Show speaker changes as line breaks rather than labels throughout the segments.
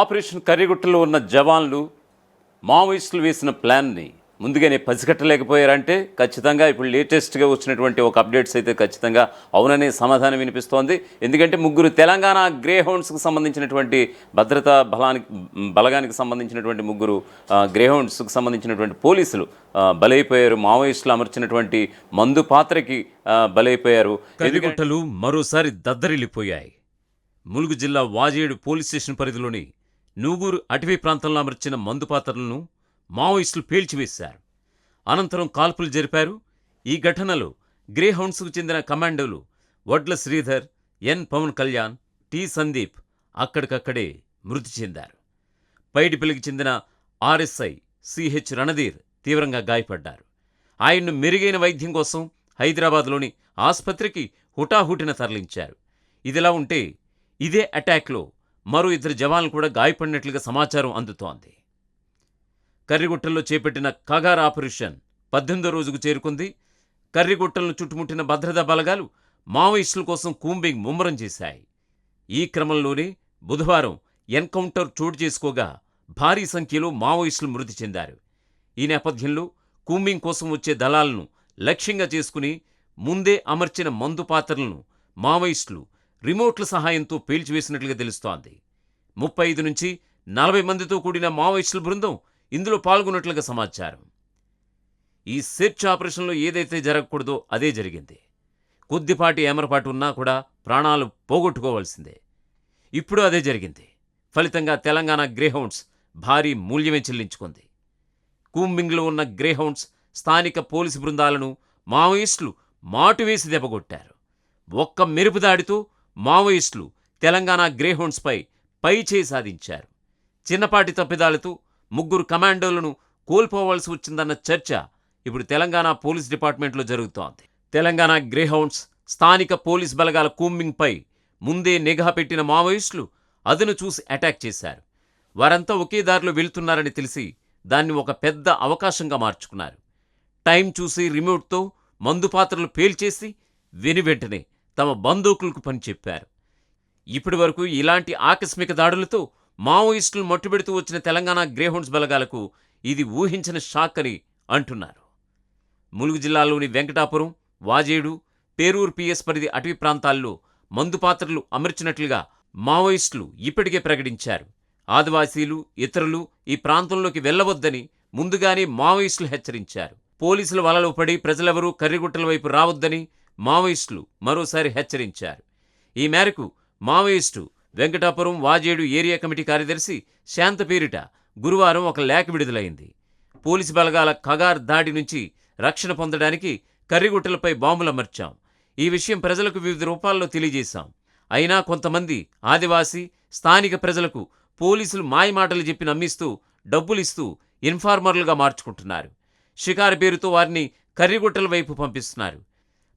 Operation కర్రిగుట్టలో ఉన్న జవాన్లు మావోయిస్టులు వేసిన ప్లాన్ని ముందుగానే పసిగట్టలేకపోయారంటే ఖచ్చితంగా ఇప్పుడు లేటెస్ట్గా వచ్చినటువంటి ఒక అప్డేట్స్ అయితే ఖచ్చితంగా అవుననే సమాధానం వినిపిస్తోంది. ఎందుకంటే ముగ్గురు తెలంగాణ గ్రే హౌండ్స్కి సంబంధించినటువంటి భద్రతా బలగానికి సంబంధించినటువంటి ముగ్గురు గ్రే హౌండ్స్కి సంబంధించినటువంటి పోలీసులు బలైపోయారు. మావోయిస్టులు అమర్చినటువంటి మందు పాత్రకి బలైపోయారు. కర్రిగుట్టలు మరోసారి దద్దరిల్లిపోయాయి. ములుగు జిల్లా వాజేడు పోలీస్ స్టేషన్ పరిధిలోని నూగూరు అటవీ ప్రాంతంలో అమర్చిన మందు పాత్రలను మావోయిస్టులు పేల్చివేశారు. అనంతరం కాల్పులు జరిపారు. ఈ ఘటనలో గ్రే హౌండ్స్కు చెందిన కమాండోలు వడ్ల శ్రీధర్, ఎన్ పవన్ కళ్యాణ్, టి సందీప్ అక్కడికక్కడే మృతి చెందారు. పైడిపల్లికి చెందిన ఆర్ఎస్ఐ సిహెచ్ రణధీర్ తీవ్రంగా గాయపడ్డారు. ఆయన్ను మెరుగైన వైద్యం కోసం హైదరాబాద్లోని ఆసుపత్రికి హుటాహుటిన తరలించారు. ఇదిలా ఉంటే ఇదే అటాక్లో మరో ఇద్దరు జవాన్లు కూడా గాయపడినట్లుగా సమాచారం అందుతోంది. కర్రిగుట్టల్లో చేపట్టిన కగార్ ఆపరేషన్ 18వ రోజుకు చేరుకుంది. కర్రిగుట్టలను చుట్టుముట్టిన భద్రతా బలగాలు మావోయిస్టుల కోసం కూంబింగ్ ముమ్మరం చేశాయి. ఈ క్రమంలోనే బుధవారం ఎన్కౌంటర్ చోటు చేసుకోగా భారీ సంఖ్యలో మావోయిస్టులు మృతి చెందారు. ఈ నేపథ్యంలో కూంబింగ్ కోసం వచ్చే దళాలను లక్ష్యంగా చేసుకుని ముందే అమర్చిన మందు పాత్రలను మావోయిస్టులు రిమోట్ల సహాయంతో పేల్చివేసినట్లుగా తెలుస్తోంది. 35 నుంచి 40 మందితో కూడిన మావోయిస్టుల బృందం ఇందులో పాల్గొన్నట్లుగా సమాచారం. ఈ సెర్చ్ ఆపరేషన్లో ఏదైతే జరగకూడదో అదే జరిగింది. కొద్దిపాటి ఏమరపాటు ఉన్నా కూడా ప్రాణాలు పోగొట్టుకోవాల్సిందే. ఇప్పుడు అదే జరిగింది. ఫలితంగా తెలంగాణ గ్రేహౌండ్స్ భారీ మూల్యమే చెల్లించుకుంది. కూంబింగ్లో ఉన్న గ్రేహౌండ్స్ స్థానిక పోలీసు బృందాలను మావోయిస్టులు మాటువేసి దెబ్బగొట్టారు. ఒక్క మెరుపు దాడితో మావోయిస్టులు తెలంగాణ గ్రేహౌండ్స్పై పైచేయి సాధించారు. చిన్నపాటి తప్పిదాలతో ముగ్గురు కమాండోలను కోల్పోవాల్సి వచ్చిందన్న చర్చ ఇప్పుడు తెలంగాణ పోలీస్ డిపార్ట్మెంట్లో జరుగుతోంది. తెలంగాణ గ్రేహౌండ్స్ స్థానిక పోలీస్ బలగాల కూంబింగ్పై ముందే నిఘా పెట్టిన మావోయిస్టులు అదను చూసి అటాక్ చేశారు. వారంతా ఒకే దారిలో వెళుతున్నారని తెలిసి దాన్ని ఒక పెద్ద అవకాశంగా మార్చుకున్నారు. టైం చూసి రిమోట్తో మందుపాత్రలు పేల్చేసి వెనువెంటనే తమ బందూకులకు పనిచెప్పారు. ఇప్పటి వరకు ఇలాంటి ఆకస్మిక దాడులతో మావోయిస్టులు మట్టుబెడుతూ వచ్చిన తెలంగాణ గ్రేహౌండ్స్ బలగాలకు ఇది ఊహించిన షాక్ అని అంటున్నారు. ములుగు జిల్లాలోని వెంకటాపురం, వాజేడు, పేరూరు పిఎస్ పరిధి అటవీ ప్రాంతాల్లో మందుపాత్రలు అమర్చినట్లుగా మావోయిస్టులు ఇప్పటికే ప్రకటించారు. ఆదివాసీలు, ఇతరులు ఈ ప్రాంతంలోకి వెళ్లవద్దని ముందుగానే మావోయిస్టులు హెచ్చరించారు. పోలీసుల వలలో పడి ప్రజలెవరూ కర్రిగుట్టల వైపు రావద్దని మావోయిస్టులు మరోసారి హెచ్చరించారు. ఈ మేరకు Maoist Venkatapuram, Vajedu area committee కార్యదర్శి శాంత పేరిట గురువారం ఒక లేఖ విడుదలైంది. పోలీసు బలగాల కగార్ దాడి నుంచి రక్షణ పొందడానికి కర్రిగుట్టలపై బాంబులమర్చాం. ఈ విషయం ప్రజలకు వివిధ రూపాల్లో తెలియజేశాం. అయినా కొంతమంది ఆదివాసీ, స్థానిక ప్రజలకు పోలీసులు మాయమాటలు చెప్పి నమ్మిస్తూ డబ్బులిస్తూ ఇన్ఫార్మర్లుగా మార్చుకుంటున్నారు. షికారు పేరుతో వారిని కర్రిగుట్టల వైపు పంపిస్తున్నారు.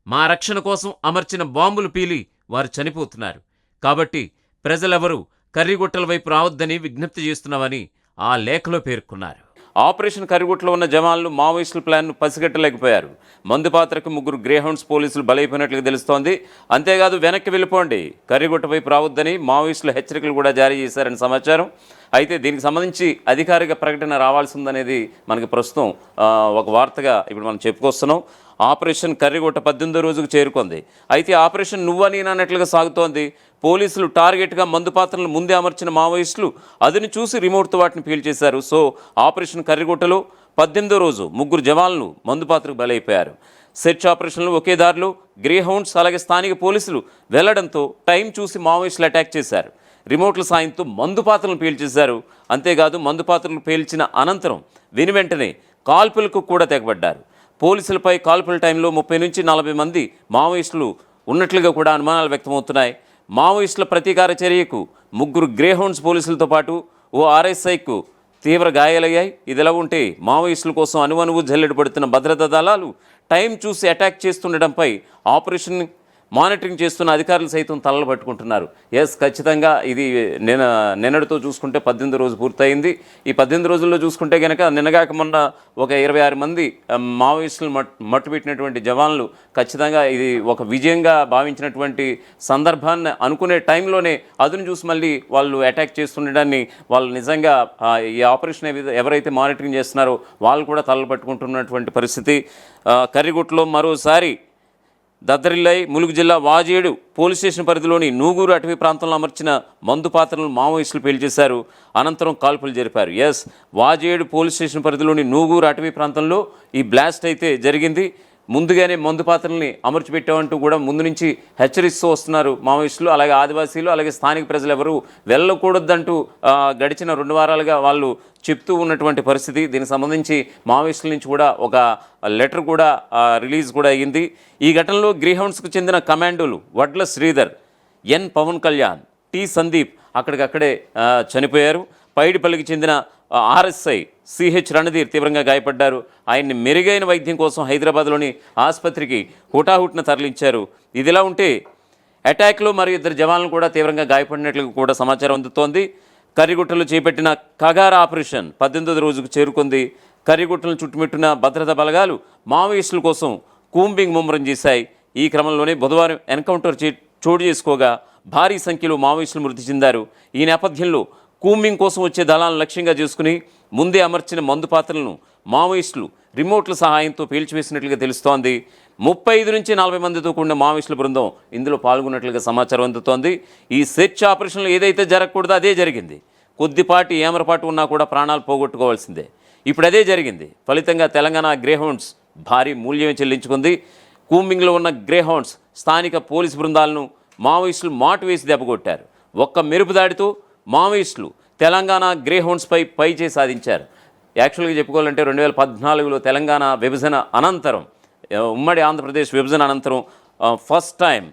మా రక్షణ కోసం అమర్చిన బాంబులు పీలి వారు చనిపోతున్నారు. కాబట్టి ప్రజలెవరూ కర్రిగుట్టల వైపు రావద్దని విజ్ఞప్తి చేస్తున్నామని ఆ లేఖలో పేర్కొన్నారు. ఆపరేషన్ కర్రిగుట్టలో ఉన్న జవాన్లు మావోయిస్టుల ప్లాన్ను పసిగట్టలేకపోయారు. మందుపాత్రకు ముగ్గురు గ్రేహౌండ్స్ పోలీసులు బలైపోయినట్లుగా తెలుస్తోంది. అంతేకాదు వెనక్కి వెళ్ళిపోండి, కర్రిగుట్ట వైపు రావద్దని మావోయిస్టులు హెచ్చరికలు కూడా జారీ చేశారని సమాచారం. అయితే దీనికి సంబంధించి అధికారిక ప్రకటన రావాల్సి ఉందనేది మనకి ప్రస్తుతం ఒక వార్తగా ఇప్పుడు మనం చెప్పుకొస్తున్నాం. ఆపరేషన్ కర్రిగుట్ట 18వ రోజుకు చేరుకుంది. అయితే ఆపరేషన్ నువ్వా నేనా అన్నట్లుగా సాగుతోంది. పోలీసులు టార్గెట్గా మందుపాత్రలను ముందే అమర్చిన మావోయిస్టులు అదిని చూసి రిమోట్తో వాటిని పేల్చేశారు. సో ఆపరేషన్ కర్రిగుట్టలో 18వ రోజు ముగ్గురు జవాన్లు మందుపాత్రకు బలైపోయారు. సెర్చ్ ఆపరేషన్లు ఒకే దారిలో గ్రేహౌండ్స్ అలాగే స్థానిక పోలీసులు వెళ్లడంతో టైం చూసి మావోయిస్టులు అటాక్ చేశారు. రిమోట్ల సాయంతో మందుపాత్రలను పేల్చేశారు. అంతేకాదు మందుపాత్రలు పేల్చిన అనంతరం వెనువెంటనే కాల్పులకు కూడా తెగబడ్డారు. పోలీసులపై కాల్పుల టైంలో 30 నుంచి 40 మంది మావోయిస్టులు ఉన్నట్లుగా కూడా అనుమానాలు వ్యక్తమవుతున్నాయి. మావోయిస్టుల ప్రతీకార చర్యకు ముగ్గురు గ్రేహౌండ్స్ పోలీసులతో పాటు ఓ ఆర్ఎస్ఐకు తీవ్ర గాయాలయ్యాయి. ఇదిలా ఉంటే మావోయిస్టుల కోసం అనువనువు జల్లెడ పడుతున్న భద్రతా దళాలు టైం చూసి అటాక్ చేస్తుండటంపై ఆపరేషన్ మానిటరింగ్ చేస్తున్న అధికారులు సైతం తలలు పట్టుకుంటున్నారు. ఎస్, ఖచ్చితంగా ఇది నిన్నటితో చూసుకుంటే 18 రోజు పూర్తయింది. ఈ 18 రోజుల్లో చూసుకుంటే కనుక నిన్నగాక మొన్న ఒక 26 మంది మావోయిస్టులు మట్టుపెట్టినటువంటి జవాన్లు ఖచ్చితంగా ఇది ఒక విజయంగా భావించినటువంటి సందర్భాన్ని అనుకునే టైంలోనే అదును చూసి మళ్ళీ వాళ్ళు అటాక్ చేస్తుండడాన్ని వాళ్ళు నిజంగా ఈ ఆపరేషన్ ఎవరైతే మానిటరింగ్ చేస్తున్నారో వాళ్ళు కూడా తలలు పట్టుకుంటున్నటువంటి పరిస్థితి. కర్రిగుట్టలో మరోసారి దద్దరిల్లై ములుగు జిల్లా వాజేడు పోలీస్ స్టేషన్ పరిధిలోని నూగూరు అటవీ ప్రాంతంలో అమర్చిన మందు పాత్రలను మావోయిస్టులు పేల్చేశారు. అనంతరం కాల్పులు జరిపారు. ఎస్, వాజేడు పోలీస్ స్టేషన్ పరిధిలోని నూగూరు అటవీ ప్రాంతంలో ఈ బ్లాస్ట్ అయితే జరిగింది. ముందుగానే మందు పాత్రల్ని అమర్చిపెట్టామంటూ కూడా ముందు నుంచి హెచ్చరిస్తూ వస్తున్నారు మావోయిస్టులు. అలాగే ఆదివాసీలు, అలాగే స్థానిక ప్రజలు ఎవరు వెళ్ళకూడదంటూ గడిచిన 2 వారాలుగా వాళ్ళు చెప్తూ ఉన్నటువంటి పరిస్థితి. దీనికి సంబంధించి మావోయిస్టుల నుంచి కూడా ఒక లెటర్ కూడా రిలీజ్ కూడా అయ్యింది. ఈ ఘటనలో గ్రీహౌండ్స్కు చెందిన కమాండోలు వడ్ల శ్రీధర్, ఎన్ పవన్ కళ్యాణ్, టి సందీప్ అక్కడికక్కడే చనిపోయారు. పైడిపల్లికి చెందిన ఆర్ఎస్ఐ సిహెచ్ రణధీర్ తీవ్రంగా గాయపడ్డారు. ఆయన్ని మెరుగైన వైద్యం కోసం హైదరాబాద్లోని ఆసుపత్రికి హుటాహుటిన తరలించారు. ఇదిలా ఉంటే అటాక్లో మరి 2 జవాన్లు కూడా తీవ్రంగా గాయపడినట్లు కూడా సమాచారం అందుతోంది. కర్రిగుట్టలో చేపట్టిన కగార్ ఆపరేషన్ 18వ రోజుకు చేరుకుంది. కర్రిగుట్టలను చుట్టుముట్టిన భద్రతా బలగాలు మావోయిస్టుల కోసం కూంబింగ్ ముమ్మరం చేశాయి. ఈ క్రమంలోనే బుధవారం ఎన్కౌంటర్ చోటు చేసుకోగా భారీ సంఖ్యలో మావోయిస్టులు మృతి చెందారు. ఈ నేపథ్యంలో కూంబింగ్ కోసం వచ్చే దళాలను లక్ష్యంగా చేసుకుని ముందే అమర్చిన మందు పాత్రలను మావోయిస్టులు రిమోట్ల సహాయంతో పేల్చివేసినట్లుగా తెలుస్తోంది. 35 నుంచి 40 మందితో కూడిన మావోయిస్టుల బృందం ఇందులో పాల్గొన్నట్లుగా సమాచారం అందుతోంది. ఈ సెర్చ్ ఆపరేషన్లో ఏదైతే జరగకూడదో అదే జరిగింది. కొద్దిపాటి ఏమరపాటు ఉన్నా కూడా ప్రాణాలు పోగొట్టుకోవాల్సిందే. ఇప్పుడు అదే జరిగింది. ఫలితంగా తెలంగాణ గ్రేహౌండ్స్ భారీ మూల్యం చెల్లించుకుంది. కూంబింగ్లో ఉన్న గ్రేహౌండ్స్ స్థానిక పోలీసు బృందాలను మావోయిస్టులు మాటు వేసి దెబ్బకొట్టారు. ఒక్క మెరుపు దాడితో మావోయిస్టులు తెలంగాణ గ్రేహౌండ్స్పై పైచేయి సాధించారు. యాక్చువల్గా చెప్పుకోవాలంటే 2014లో తెలంగాణ విభజన అనంతరం, ఉమ్మడి ఆంధ్రప్రదేశ్ విభజన అనంతరం ఫస్ట్ టైం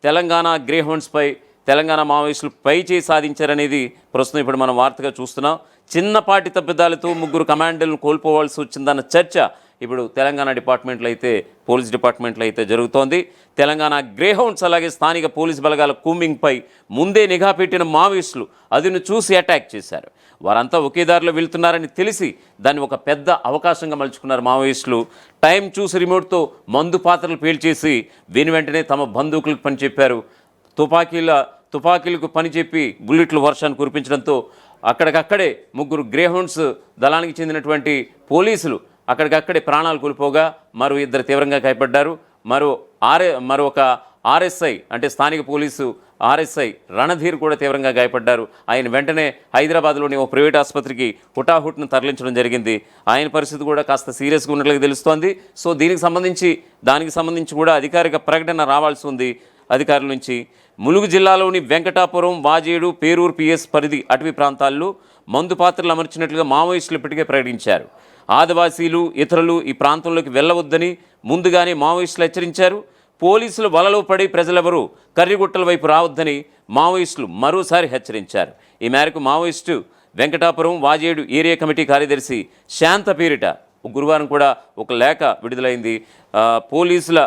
తెలంగాణ గ్రేహౌండ్స్పై తెలంగాణ మావోయిస్టులు పైచేయి సాధించారనేది ప్రస్తుతం ఇప్పుడు మనం వార్తగా చూస్తున్నాం. చిన్నపాటి తప్పిదాలతో 3 కమాండర్లను కోల్పోవాల్సి వచ్చిందన్న చర్చ ఇప్పుడు తెలంగాణ డిపార్ట్మెంట్లో అయితే, పోలీస్ డిపార్ట్మెంట్లో అయితే జరుగుతోంది. తెలంగాణ గ్రేహౌండ్స్ అలాగే స్థానిక పోలీస్ బలగాల కూంబింగ్పై ముందే నిఘా పెట్టిన మావోయిస్టులు అదిను చూసి అటాక్ చేశారు. వారంతా ఒకే దారిలో వెళ్తున్నారని తెలిసి దాన్ని ఒక పెద్ద అవకాశంగా మలుచుకున్నారు మావోయిస్టులు. టైం చూసి రిమోట్తో మందు పాత్రలు పేల్చేసి వెంటనే తమ బందూకులకు పని చెప్పారు. తుపాకీలకు పని చెప్పి బుల్లెట్లు వర్షాన్ని కురిపించడంతో అక్కడికక్కడే 3 గ్రేహౌండ్స్ దళానికి చెందినటువంటి పోలీసులు అక్కడికక్కడే ప్రాణాలు కోల్పోగా మరో 2 తీవ్రంగా గాయపడ్డారు. మరొక ఆర్ఎస్ఐ అంటే స్థానిక పోలీసు ఆర్ఎస్ఐ రణధీర్ కూడా తీవ్రంగా గాయపడ్డారు. ఆయన వెంటనే హైదరాబాద్లోని ఓ ప్రైవేట్ ఆసుపత్రికి హుటాహుటిన తరలించడం జరిగింది. ఆయన పరిస్థితి కూడా కాస్త సీరియస్గా ఉన్నట్లుగా తెలుస్తోంది. సో దానికి సంబంధించి కూడా అధికారిక ప్రకటన రావాల్సి ఉంది అధికారుల నుంచి. ములుగు జిల్లాలోని వెంకటాపురం, వాజేడు, పేరూరు పిఎస్ పరిధి అటవీ ప్రాంతాల్లో మందు పాత్రలు అమర్చినట్లుగా మావోయిస్టులు ఇప్పటికే ప్రకటించారు. ఆదివాసీలు, ఇతరులు ఈ ప్రాంతంలోకి వెళ్ళవద్దని ముందుగానే మావోయిస్టులు హెచ్చరించారు. పోలీసులు వలలో పడి ప్రజలెవరూ కర్రిగుట్టల వైపు రావద్దని మావోయిస్టులు మరోసారి హెచ్చరించారు. ఈ మేరకు Maoist Venkatapuram, Vajedu area committee కార్యదర్శి శాంత పేరిట గురువారం కూడా ఒక లేఖ విడుదలైంది. పోలీసుల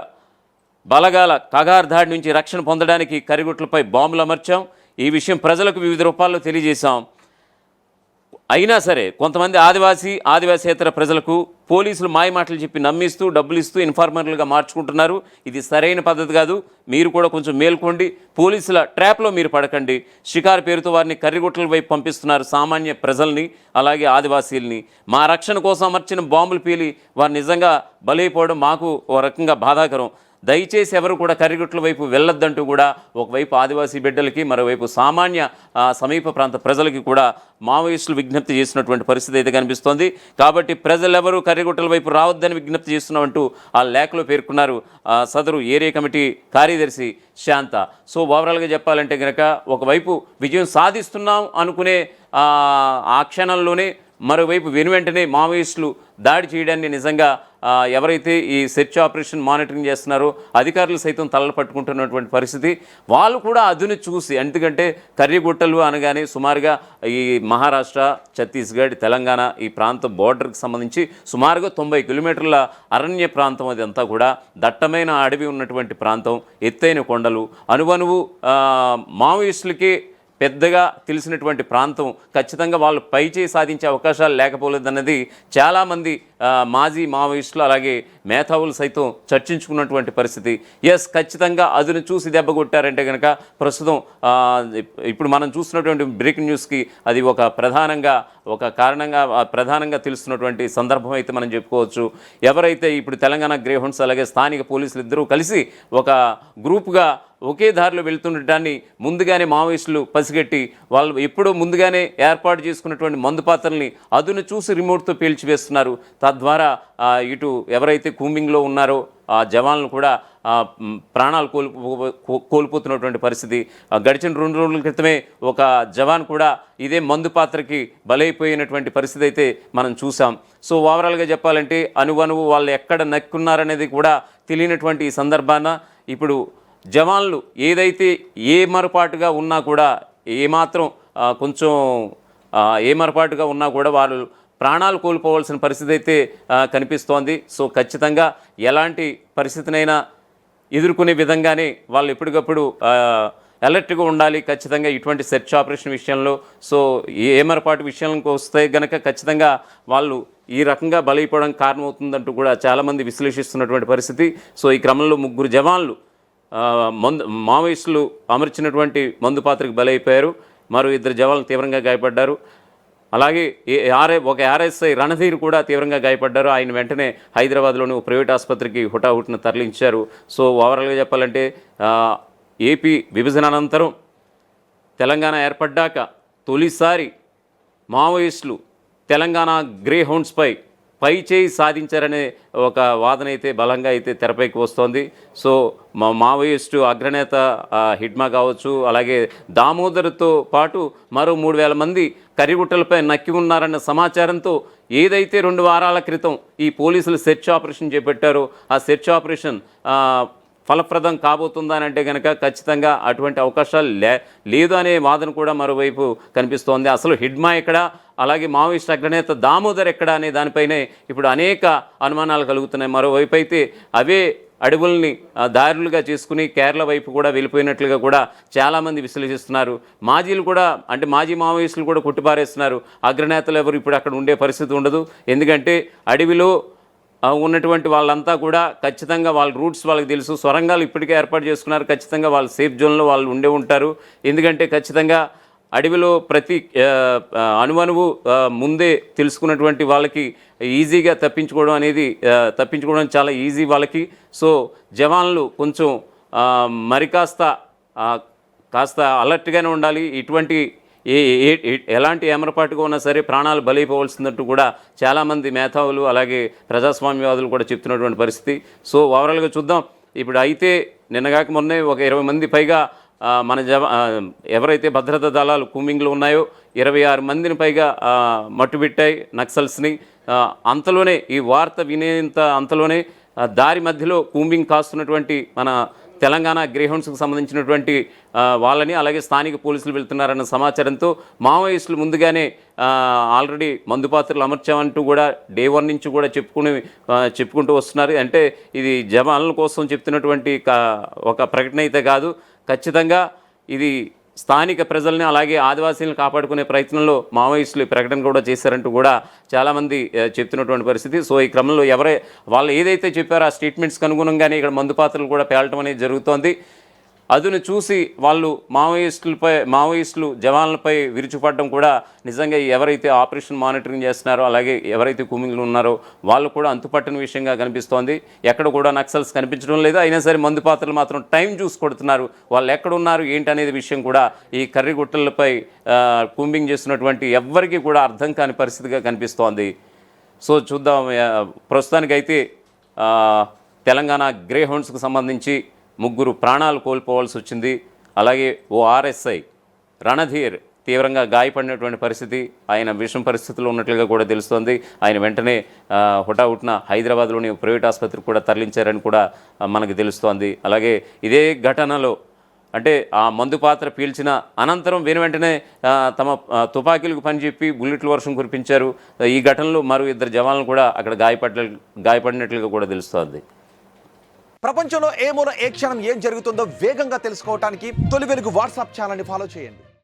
బలగాల కగార్ దాడి నుంచి రక్షణ పొందడానికి కర్రిగుట్టలపై బాంబులు అమర్చాం. ఈ విషయం ప్రజలకు వివిధ రూపాల్లో తెలియజేశాం. అయినా సరే కొంతమంది ఆదివాసేతర ప్రజలకు పోలీసులు మాయమాటలు చెప్పి నమ్మిస్తూ డబ్బులు ఇస్తూ ఇన్ఫార్మర్లుగా మార్చుకుంటున్నారు. ఇది సరైన పద్ధతి కాదు. మీరు కూడా కొంచెం మేల్కోండి. పోలీసుల ట్రాప్లో మీరు పడకండి. షికారు పేరుతో వారిని కర్రిగుట్టల వైపు పంపిస్తున్నారు సామాన్య ప్రజల్ని, అలాగే ఆదివాసీల్ని. మా రక్షణ కోసం అమర్చిన బాంబులు పేలి వారు నిజంగా బలైపోవడం మాకు ఓ రకంగా బాధాకరం. దయచేసి ఎవరు కూడా కర్రిగుట్టల వైపు వెళ్ళొద్దంటూ కూడా ఒకవైపు ఆదివాసీ బిడ్డలకి, మరోవైపు సామాన్య సమీప ప్రాంత ప్రజలకి కూడా మావోయిస్టులు విజ్ఞప్తి చేసినటువంటి పరిస్థితి అయితే కనిపిస్తోంది. కాబట్టి ప్రజలెవరూ కర్రిగుట్టల వైపు రావద్దని విజ్ఞప్తి చేస్తున్నామంటూ ఆ లేఖలో పేర్కొన్నారు సదరు ఏరియా కమిటీ కార్యదర్శి శాంత. సో ఓవరాల్గా చెప్పాలంటే కనుక ఒకవైపు విజయం సాధిస్తున్నాం అనుకునే ఆ క్షణంలోనే మరోవైపు వెనువెంటనే మావోయిస్టులు దాడి చేయడాన్ని నిజంగా ఎవరైతే ఈ సెర్చ్ ఆపరేషన్ మానిటరింగ్ చేస్తున్నారో అధికారులు సైతం తలలు పట్టుకుంటున్నటువంటి పరిస్థితి. వాళ్ళు కూడా అదును చూసి, ఎందుకంటే కర్రిగుట్టలు అనగానే సుమారుగా ఈ మహారాష్ట్ర, ఛత్తీస్గఢ్, తెలంగాణ ఈ ప్రాంతం బోర్డర్కి సంబంధించి సుమారుగా 90 కిలోమీటర్ల అరణ్య ప్రాంతం. అదంతా కూడా దట్టమైన అడవి ఉన్నటువంటి ప్రాంతం, ఎత్తైన కొండలు, అనువనువు మావోయిస్టులకి పెద్దగా తెలిసినటువంటి ప్రాంతం. ఖచ్చితంగా వాళ్ళు పైచేయి సాధించే అవకాశాలు లేకపోలేదన్నది చాలామంది మాజీ మావోయిస్టులు అలాగే మేధావులు సైతం చర్చించుకున్నటువంటి పరిస్థితి. ఎస్, ఖచ్చితంగా అదును చూసి దెబ్బ కొట్టారంటే కనుక ప్రస్తుతం ఇప్పుడు మనం చూస్తున్నటువంటి బ్రేకింగ్ న్యూస్కి అది ఒక ప్రధానంగా తెలుస్తున్నటువంటి సందర్భం అయితే మనం చెప్పుకోవచ్చు. ఎవరైతే ఇప్పుడు తెలంగాణ గ్రేహౌండ్స్ అలాగే స్థానిక పోలీసులు ఇద్దరూ కలిసి ఒక గ్రూప్గా ఒకే దారిలో వెళ్తుండటాన్ని ముందుగానే మావోయిస్టులు పసిగట్టి వాళ్ళు ఎప్పుడో ముందుగానే ఏర్పాటు చేసుకున్నటువంటి మందు పాత్రల్ని అదును చూసి రిమోట్తో పేల్చివేస్తున్నారు. తద్వారా ఇటు ఎవరైతే కూంబింగ్లో ఉన్నారో ఆ జవాన్లు కూడా ప్రాణాలు కోల్పోతున్నటువంటి పరిస్థితి. గడిచిన 2 రోజుల క్రితమే ఒక జవాన్ కూడా ఇదే మందు పాత్రకి బలైపోయినటువంటి పరిస్థితి అయితే మనం చూసాం. సో ఓవరాల్గా చెప్పాలంటే అనువనువు వాళ్ళు ఎక్కడ నక్కున్నారనేది కూడా తెలియనటువంటి ఈ సందర్భాన ఇప్పుడు జవాన్లు ఏదైతే ఏమరపాటుగా ఉన్నా కూడా ఏమరపాటుగా ఉన్నా కూడా వారు ప్రాణాలు కోల్పోవాల్సిన పరిస్థితి అయితే కనిపిస్తోంది. సో ఖచ్చితంగా ఎలాంటి పరిస్థితినైనా ఎదుర్కొనే విధంగానే వాళ్ళు ఎప్పటికప్పుడు అలర్ట్గా ఉండాలి. ఖచ్చితంగా ఇటువంటి సెర్చ్ ఆపరేషన్ విషయంలో సో ఏమరపాటు విషయానికి వస్తే గనక ఖచ్చితంగా వాళ్ళు ఈ రకంగా బలైపోవడానికి కారణమవుతుందంటూ కూడా చాలామంది విశ్లేషిస్తున్నటువంటి పరిస్థితి. సో ఈ క్రమంలో 3 జవాన్లు మావోయిస్టులు అమర్చినటువంటి మందు పాత్రకు బలైపోయారు. మరో 2 జవాన్లు తీవ్రంగా గాయపడ్డారు. అలాగే ఒక ఆర్ఎస్ఐ రణధీర్ కూడా తీవ్రంగా గాయపడ్డారు. ఆయన వెంటనే హైదరాబాద్లోని ఒక ప్రైవేట్ ఆసుపత్రికి హుటాహుటిన తరలించారు. సో ఓవరాల్గా చెప్పాలంటే ఏపీ విభజన అనంతరం తెలంగాణ ఏర్పడ్డాక తొలిసారి మావోయిస్టులు తెలంగాణ గ్రేహౌండ్స్పై పైచేయి సాధించారనే ఒక వాదన అయితే బలంగా అయితే తెరపైకి వస్తోంది. సో మావోయిస్టు అగ్రనేత హిడ్మా కావచ్చు, అలాగే దామోదర్తో పాటు మరో 3,000 మంది కర్రిగుట్టలపై నక్కి ఉన్నారన్న సమాచారంతో ఏదైతే 2 వారాల క్రితం ఈ పోలీసులు సెర్చ్ ఆపరేషన్ చేపట్టారో ఆ సెర్చ్ ఆపరేషన్ ఫలప్రదం కాబోతుందా అని అంటే కనుక ఖచ్చితంగా అటువంటి అవకాశాలు లేదు అనే వాదన కూడా మరోవైపు కనిపిస్తోంది. అసలు హిడ్మా ఎక్కడ, అలాగే మావోయిస్ట్ అగ్రనేత దామోదర్ ఎక్కడ అనే దానిపైనే ఇప్పుడు అనేక అనుమానాలు కలుగుతున్నాయి. మరోవైపు అయితే అవే అడవుల్ని దారులుగా చేసుకుని కేరళ వైపు కూడా వెళ్ళిపోయినట్లుగా కూడా చాలామంది విశ్లేషిస్తున్నారు. మాజీ మావోయిస్టులు కూడా కొట్టిపారేస్తున్నారు. అగ్రనేతలు ఎవరు ఇప్పుడు అక్కడ ఉండే పరిస్థితి ఉండదు. ఎందుకంటే అడవిలో ఉన్నటువంటి వాళ్ళంతా కూడా ఖచ్చితంగా వాళ్ళ రూట్స్ వాళ్ళకి తెలుసు. సొరంగాలు ఇప్పటికే ఏర్పాటు చేసుకున్నారు. ఖచ్చితంగా వాళ్ళ సేఫ్ జోన్లో వాళ్ళు ఉండే ఉంటారు. ఎందుకంటే ఖచ్చితంగా అడవిలో ప్రతి అణువణువు ముందే తెలుసుకున్నటువంటి వాళ్ళకి ఈజీగా తప్పించుకోవడం చాలా ఈజీ వాళ్ళకి. సో జవాన్లు కొంచెం కాస్త అలర్ట్గానే ఉండాలి. ఇటువంటి ఎలాంటి ఏమరపాటుగా ఉన్నా సరే ప్రాణాలు బలైపోవలసిందంటూ కూడా చాలామంది మేధావులు అలాగే ప్రజాస్వామ్యవాదులు కూడా చెప్తున్నటువంటి పరిస్థితి. సో ఓవరాల్గా చూద్దాం. ఇప్పుడు అయితే నిన్నగాక మొన్నే ఒక 20 మంది పైగా ఎవరైతే భద్రతా దళాలు కూంబింగ్లో ఉన్నాయో 26 మందిని పైగా మట్టుబెట్టాయి నక్సల్స్ని. అంతలోనే ఈ వార్త వినేంత అంతలోనే దారి మధ్యలో కూంబింగ్ కాస్తున్నటువంటి మన తెలంగాణ గ్రేహౌండ్స్కి సంబంధించినటువంటి వాళ్ళని అలాగే స్థానిక పోలీసులు వెళ్తున్నారన్న సమాచారంతో మావోయిస్టులు ముందుగానే ఆల్రెడీ మందుపాత్రలు అమర్చామంటూ కూడా డే 1 నుంచి కూడా చెప్పుకుంటూ వస్తున్నారు. అంటే ఇది జవాన్ల కోసం చెప్తున్నటువంటి ఒక ప్రకటన అయితే కాదు. ఖచ్చితంగా ఇది స్థానిక ప్రజల్ని అలాగే ఆదివాసీలను కాపాడుకునే ప్రయత్నంలో మావోయిస్టులు ప్రకటన కూడా చేశారంటూ కూడా చాలామంది చెప్తున్నటువంటి పరిస్థితి. సో ఈ క్రమంలో వాళ్ళు ఏదైతే చెప్పారో ఆ స్టేట్మెంట్స్కి అనుగుణంగానే ఇక్కడ మందు పాత్రలు కూడా పేలటం అనేది జరుగుతోంది. అదును చూసి వాళ్ళు మావోయిస్టులు జవాన్లపై విరుచుపడడం కూడా నిజంగా ఎవరైతే ఆపరేషన్ మానిటరింగ్ చేస్తున్నారో అలాగే ఎవరైతే కూంబింగ్లు ఉన్నారో వాళ్ళు కూడా అంతుపట్టని విషయంగా కనిపిస్తోంది. ఎక్కడ కూడా నక్సల్స్ కనిపించడం లేదు. అయినా సరే మందు పాత్రలు మాత్రం టైం చూసి కొడుతున్నారు. వాళ్ళు ఎక్కడున్నారు ఏంటనేది విషయం కూడా ఈ కర్రిగుట్టలపై కూంబింగ్ చేస్తున్నటువంటి ఎవ్వరికీ కూడా అర్థం కాని పరిస్థితిగా కనిపిస్తోంది. సో చూద్దాం. ప్రస్తుతానికైతే తెలంగాణ గ్రేహౌండ్స్కి సంబంధించి 3 ప్రాణాలు కోల్పోవాల్సి వచ్చింది. అలాగే ఓ ఆర్ఎస్ఐ రణధీర్ తీవ్రంగా గాయపడినటువంటి పరిస్థితి, ఆయన విషమ పరిస్థితిలో ఉన్నట్లుగా కూడా తెలుస్తోంది. ఆయన వెంటనే హుటాహుటిన హైదరాబాద్లోని ప్రైవేట్ ఆసుపత్రికి కూడా తరలించారని కూడా మనకు తెలుస్తోంది. అలాగే ఇదే ఘటనలో అంటే ఆ మందు పాత్ర పీల్చిన అనంతరం వెంటనే తమ తుపాకీలకు పనిచెప్పి బుల్లెట్ల వర్షం కురిపించారు. ఈ ఘటనలో మరో 2 జవాన్లు కూడా అక్కడ గాయపడినట్లుగా కూడా తెలుస్తోంది.
ప్రపంచంలో ఏ మూల ఏ క్షణం ఏం జరుగుతుందో వేగంగా తెలుసుకోవడానికి తొలి వెలుగు వాట్సాప్ ఛానల్ని ఫాలో చేయండి.